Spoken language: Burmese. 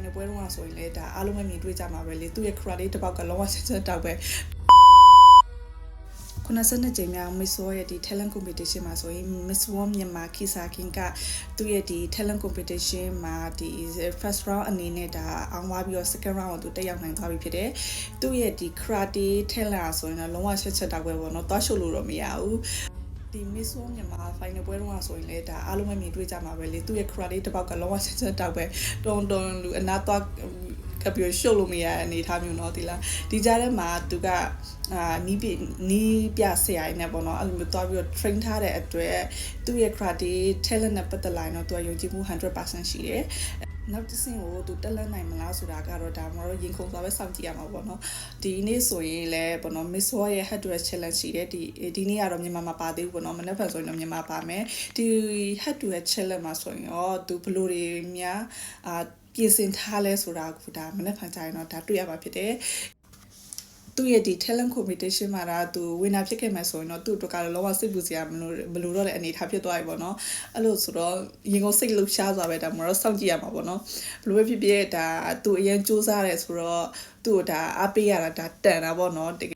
final ပွဲတော့ဆိုရင်လေဒါအားလုံးပဲမြင်တွေ့ကြမှာပဲလေသူ့ရဲ့ credit တစ်ပေါက်ကလုံးဝချက်ချက်တောက်ပဲ92ကြိမ်မြောက် Miss World ရဲ့ဒီ talent competition မှာဆိုရင် Miss World မြန်မာခိစာခင်ကသူ့ရဲ့ဒီ talent competition မှာဒီ first round အနေနဲ့ဒါအောင်သွားပြီးတော့ second round ကိုသူတက်ရောက်နိုင်သွားပြီဖြစ်တယ်။သူ့ရဲ့ဒီ karate talent ဆိုရင်တော့လုံးဝချက်ချက်တောက်ပဲပေါ့နော်။သွားရှုပ်လို့တော့မရဘူး။ဒီ Miss World မြန်မာ final ပွဲတော့ဆိုရင်လေဒါအားလုံးပဲမြင်တွေ့ကြမှာပဲလေသူ့ရဲ့ karate တစ်ပေါက်ကလုံးဝချက်ချက်တောက်ပဲတွန်လူအနာသွားကပ်ပြီးရှုပ်လို့မရတဲ့အနေထားမျိုးเนาะဒီလားဒီကြားထဲမှာသူကနီးပြဆရာကြီးနဲ့ပေါ့နော်အဲ့လိုမျိုးသွားပြီးတော့ train ထားတဲ့အတွက်သူ့ရဲ့ karate talent နဲ့ပတ်သက်လာရင်တော့သူကယုံကြည်မှု 100% ရှိတယ်နောက်တစ်ဆင့်ကိုသူတက်လက်နိုင်မလားဆိုတာကတော့ဒါမှတော့ရင်ခုန်စွာပဲစောင့်ကြည့်ရမှာပေါ့နော်ဒီနေ့ဆိုရင်လည်းပေါ့နော် Miss World ရဲ့ head to head challenge ရှိတယ်ဒီနေ့ကတော့မြန်မာမှာပါသေးဘူးပေါ့နော်မနေ့ကဆိုရင်တော့မြန်မာပါမယ်ဒီ head to head challenge မှာဆိုရင်ရောသူဘလို့တွေများပြင်ဆင်ထားလဲဆိုတာကဒါမနေ့ဖန်ကြရင်တော့ဒါတွေ့ရမှာဖြစ်တယ်သူ့ရဲ့ဒီ talent competition မှာဒါသူ winner ဖြစ်ခဲ့မယ်ဆိုရင်တော့သူ့အတွက်ကတော့လောကစိတ်ပူစရာမလိုတော့တဲ့အနေထားဖြစ်သွားပြီပေါ့နော်အဲ့လိုဆိုတော့ရင်ကုန်စိတ်လှုပ်ရှားသွားပဲဒါမှတော့စောင့်ကြည့်ရမှာပေါ့နော်ဘလို့ပဲဖြစ်ဖြစ်ဒါသူအရင်စူးစမ်းတယ်ဆိုတော့သူ့ကိုဒါအားပေးရတာဒါတန်တာပေါ့နော်